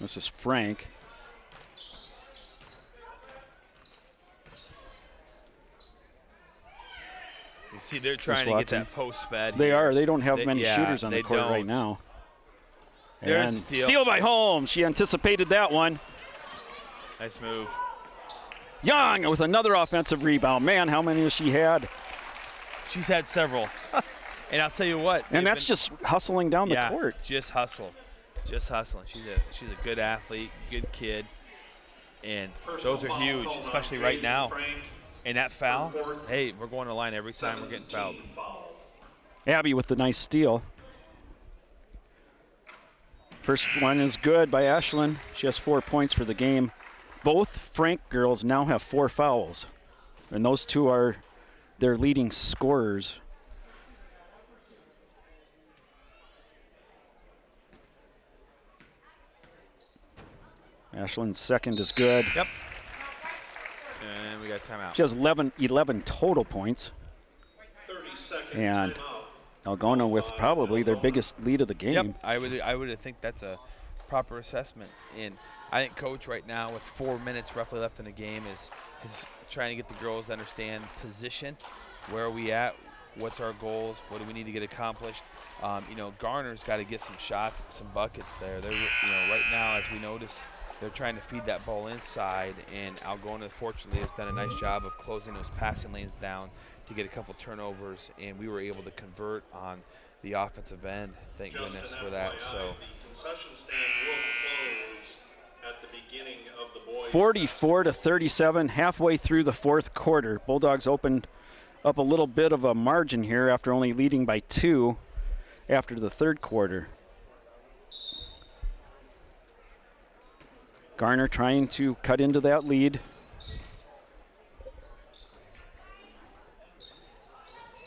This is Frank. You see, they're trying to get that post fed. They are. They don't have many shooters on the court right now. There's and steal. Steal by Holmes. She anticipated that one. Nice move. Young with another offensive rebound. Man, how many has she had? She's had several. And I'll tell you what. And that's just hustling down the court. Just hustle. Just hustling. She's a good athlete, good kid. And those are huge, especially right now. And that foul, hey, we're going to the line every time we're getting fouled. Abby with the nice steal. First one is good by Ashlyn. She has 4 points for the game. Both Frank girls now have 4 fouls. And those two are their leading scorers. Ashlyn's second is good. Yep. And we got timeout. She has 11 total points. 30-second And timeout. Algona with probably their biggest lead of the game. Yep, I would think that's a proper assessment. And I think Coach right now with 4 minutes roughly left in the game is trying to get the girls to understand position. Where are we at? What's our goals? What do we need to get accomplished? Garner's got to get some shots, some buckets there. They're, right now, as we notice, they're trying to feed that ball inside, and Algona, fortunately, has done a nice job of closing those passing lanes down to get a couple turnovers, and we were able to convert on the offensive end. Thank goodness for that. So, the concession stand will close at the beginning of the boys' 44-37, halfway through the fourth quarter. Bulldogs opened up a little bit of a margin here after only leading by 2 after the third quarter. Garner trying to cut into that lead.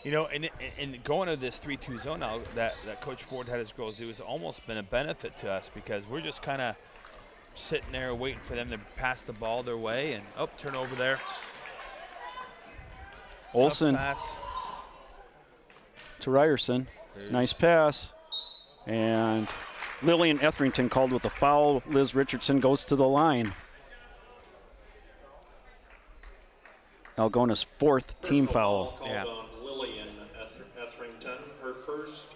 And going to this 3-2 zone now that Coach Ford had his girls do has almost been a benefit to us because we're just kind of sitting there waiting for them to pass the ball their way and turnover there. Olsen to Ryerson. Nice pass. And Lillian Etherington called with a foul. Liz Richardson goes to the line. Algona's 4th team foul. Called on Lillian Etherington, her first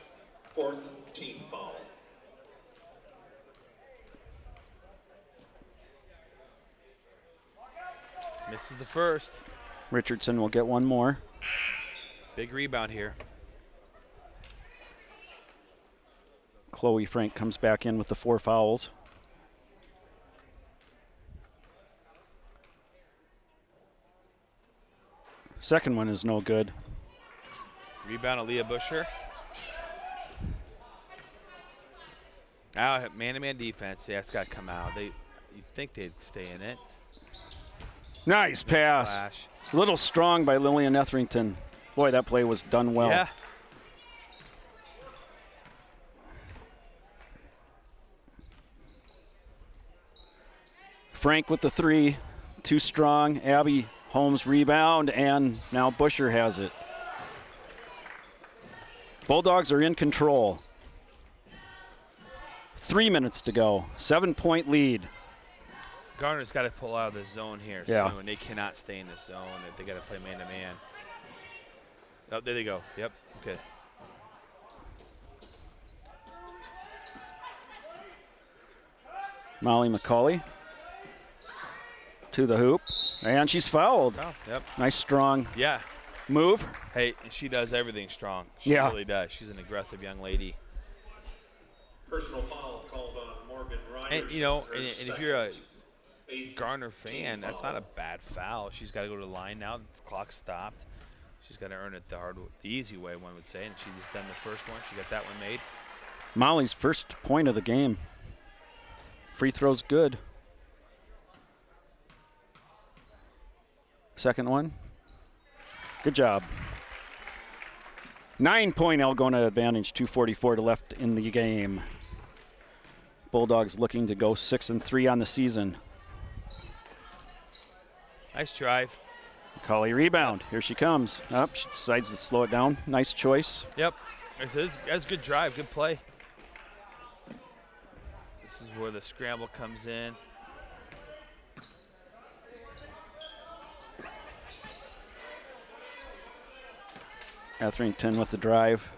4th team foul. Misses the first. Richardson will get one more. Big rebound here. Chloe Frank comes back in with the 4 fouls. Second one is no good. Rebound, Aaliyah Busher. Now, man-to-man defense. Yeah, it's got to come out. You'd think they'd stay in it. Nice pass. Flash. A little strong by Lillian Etherington. Boy, that play was done well. Yeah. Frank with the 3. Too strong. Abby Holmes rebound, and now Busher has it. Bulldogs are in control. 3 minutes to go. 7-point lead. Garner's got to pull out of the zone here soon. They cannot stay in this zone. They got to play man-to-man. Oh, there they go. Yep. Okay. Molly McCauley to the hoop, and she's fouled. Oh, yep. Nice strong move. Hey, she does everything strong. She really does. She's an aggressive young lady. Personal foul called on Morgan Ryerson. And, and if you're Garner fan, that's not a bad foul. She's got to go to the line now. The clock stopped. She's got to earn it the easy way, one would say, and she's just done the first one. She got that one made. Molly's first point of the game. Free throw's good. Second one. Good job. 9-point Algona advantage, 2:44 to left in the game. Bulldogs looking to go 6-3 on the season. Nice drive. Macaulay rebound. Here she comes. Up, she decides to slow it down. Nice choice. Yep. That's a good drive, good play. This is where the scramble comes in. Etherington with the drive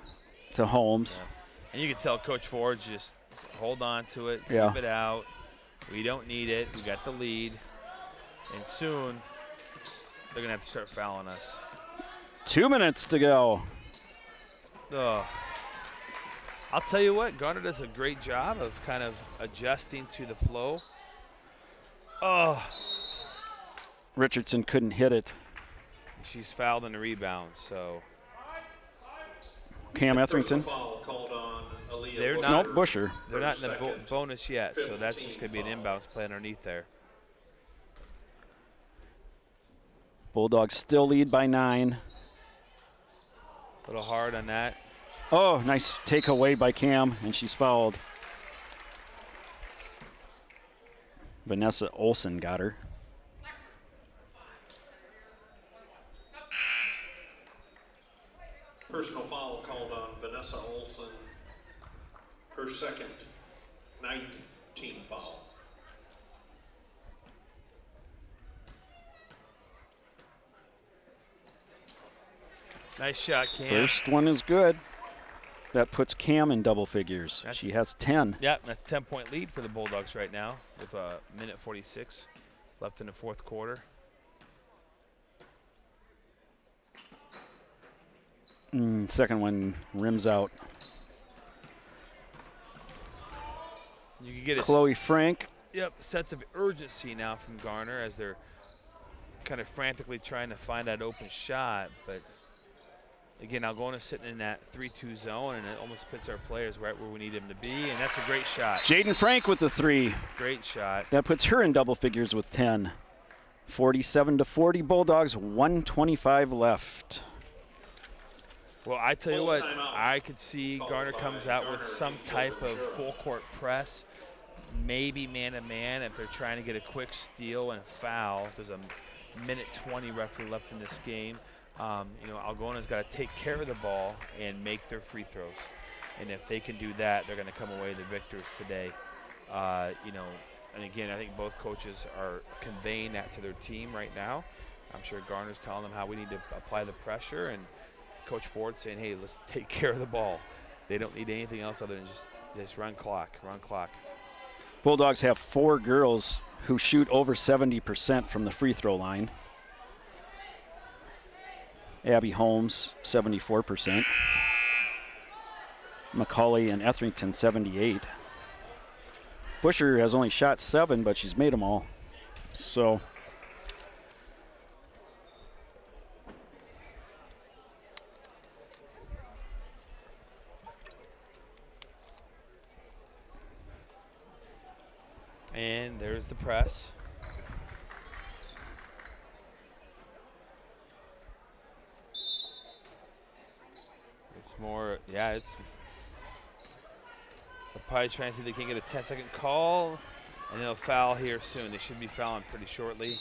to Holmes. Yeah. And you can tell Coach Ford's just hold on to it, Yeah. keep it out. We don't need it. We got the lead. And soon they're going to have to start fouling us. 2 minutes to go. Oh. I'll tell you what, Garner does a great job of kind of adjusting to the flow. Oh. Richardson couldn't hit it. She's fouled on the rebound, so. Cam Etherington. Foul called on Aaliyah They're Busher. not- Nope, Busher. They're not in the Second, bonus yet, so that's just going to be an 15 inbounds play underneath there. Bulldogs still lead by 9. A little hard on that. Oh, nice takeaway by Cam, and she's fouled. Vanessa Olsen got her. Personal foul called on Vanessa Olsen. Her second, 19 foul. Nice shot, Cam. First one is good. That puts Cam in double figures. She has 10. Yeah, that's a 10-point lead for the Bulldogs right now with a minute 46 left in the fourth quarter. Second one rims out. You can get a Chloe Frank. sense of urgency now from Garner as they're kind of frantically trying to find that open shot. But again, Algona sitting in that 3-2 zone, and it almost puts our players right where we need them to be. And that's a great shot. Jaden Frank with the 3. Great shot. That puts her in double figures with 10. 47-40 Bulldogs, 1:25 left. Well, I tell you Full what, timeout. I could see Called Garner by comes out with some type of Garner-Hayfield-Ventura. full court press, maybe man-to-man if they're trying to get a quick steal and a foul. There's a minute 20 roughly left in this game. Algona's got to take care of the ball and make their free throws. And if they can do that, they're going to come away the victors today. And again, I think both coaches are conveying that to their team right now. I'm sure Garner's telling them how we need to apply the pressure, and Coach Ford saying, hey, let's take care of the ball. They don't need anything else other than just run clock. Bulldogs have 4 girls who shoot over 70% from the free throw line. Abby Holmes, 74%. Macaulay and Etherington, 78. Busher has only shot 7, but she's made them all. So And there's the press. It's more, they'll probably try and see if they can get a 10-second call, and they'll foul here soon. They should be fouling pretty shortly.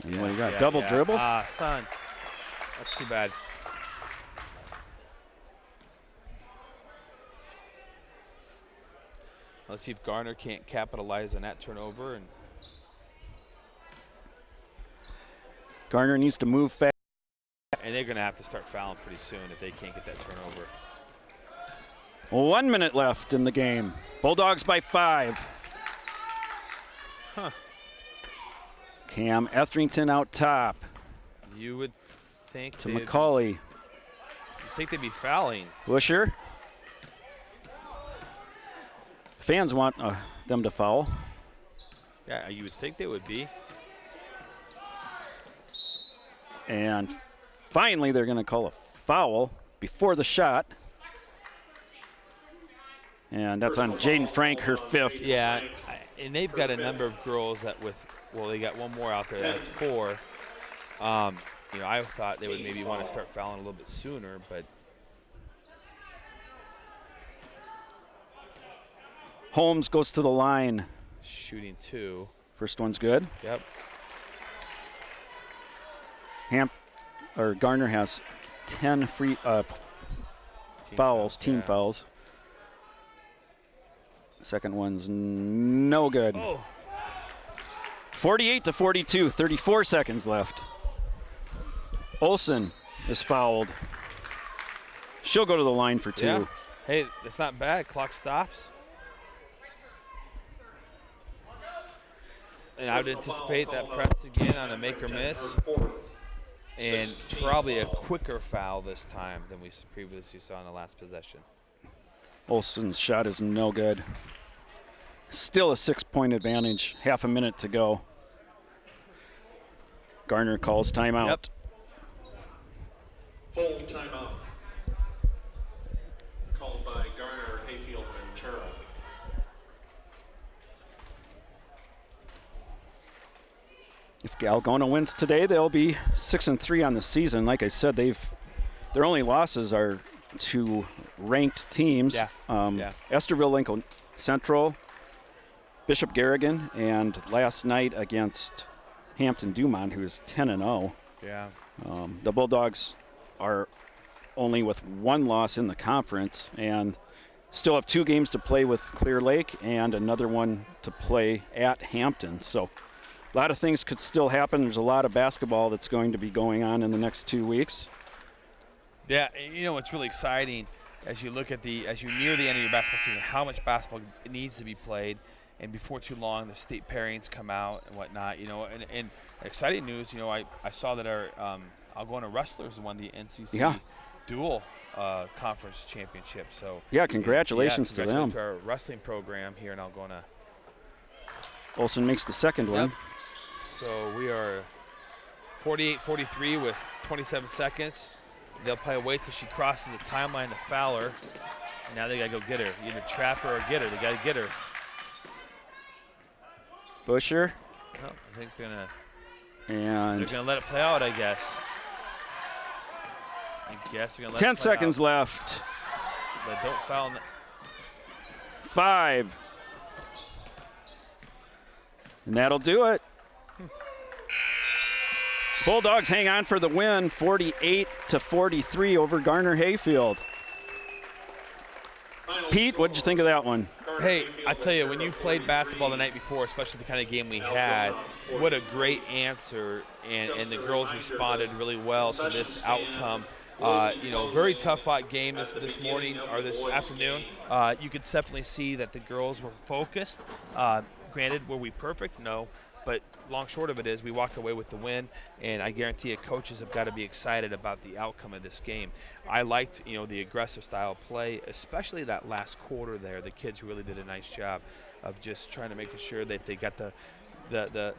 and what do you got? Double dribble? Ah, son. That's too bad. Let's see if Garner can't capitalize on that turnover. And Garner needs to move fast. they're going to have to start fouling pretty soon if they can't get that turnover. 1 minute left in the game. Bulldogs by 5. Huh. Cam Etherington out top You would think to Macaulay. they'd be fouling. Busher. Fans want them to foul. Yeah, you would think they would be. And finally, they're going to call a foul before the shot. And that's on Jaden Frank, her 5th. Yeah, and they've got a number of girls that they got one more out there, that's 4. I thought they would maybe want to start fouling a little bit sooner, but Holmes goes to the line. shooting 2. First one's good. Yep. Garner has 10 free team fouls. Second one's no good. Oh. 48-42, 34 seconds left. Olsen is fouled. She'll go to the line for 2. Yeah. Hey, that's not bad. Clock stops. And I would anticipate that press again on a make or miss. And probably a quicker foul this time than we previously saw in the last possession. Olsen's shot is no good. Still a 6-point advantage. Half a minute to go. Garner calls timeout. Yep. Full timeout. Called by Garner-Hayfield-Ventura. If Algona wins today, they'll be 6-3 on the season. Like I said, their only losses are to ranked teams. Yeah. Esterville Lincoln Central, Bishop Garrigan, and last night against Hampton Dumont, who is 10-0. Yeah. The Bulldogs are only with 1 loss in the conference and still have 2 games to play with Clear Lake and another one to play at Hampton. So a lot of things could still happen. There's a lot of basketball that's going to be going on in the next 2 weeks. Yeah, it's really exciting as you near the end of your basketball season, how much basketball needs to be played, and before too long the state pairings come out and whatnot. And exciting news. I saw that our Algona wrestlers won the NCC dual conference championship. So congratulations to them. To our wrestling program here in Algona. Olsen makes the second one. Yep. So we are 48-43 with 27 seconds. They'll play away till she crosses the timeline to foul her. And now they got to go get her. Either trap her or get her. They got to get her. Busher. Oh, I think they're going to let it play out, I guess. They're going to let 10 it play seconds out. left. But don't foul. 5. And that'll do it. Bulldogs hang on for the win, 48-43 over Garner-Hayfield. Pete, what did you think of that one? Hey, I tell you, when you played basketball the night before, especially the kind of game we had, what a great answer, and the girls responded really well to this outcome. Very tough fought game this morning or this afternoon. You could definitely see that the girls were focused. Granted, were we perfect? No. But long short of it is we walked away with the win, and I guarantee you coaches have got to be excited about the outcome of this game. I liked, the aggressive style of play, especially that last quarter there. The kids really did a nice job of just trying to make sure that they got the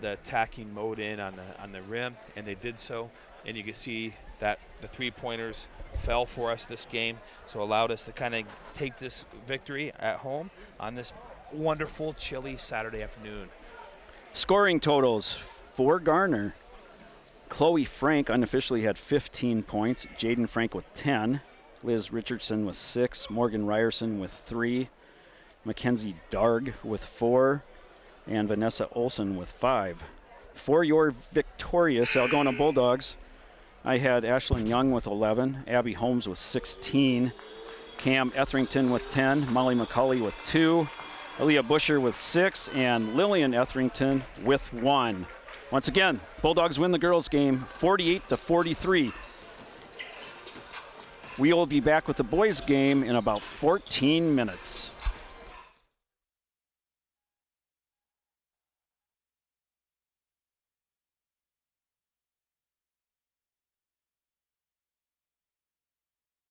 attacking mode in on the rim, and they did so. And you can see that the three-pointers fell for us this game, so allowed us to kind of take this victory at home on this wonderful, chilly Saturday afternoon. Scoring totals for Garner. Chloe Frank unofficially had 15 points. Jaden Frank with 10. Liz Richardson with 6. Morgan Ryerson with 3. Mackenzie Darg with 4. And Vanessa Olsen with 5. For your victorious Algona Bulldogs, I had Ashlyn Young with 11. Abby Holmes with 16. Cam Etherington with 10. Molly McCauley with 2. Aaliyah Busher with 6, and Lillian Etherington with 1. Once again, Bulldogs win the girls' game 48-43. We will be back with the boys' game in about 14 minutes.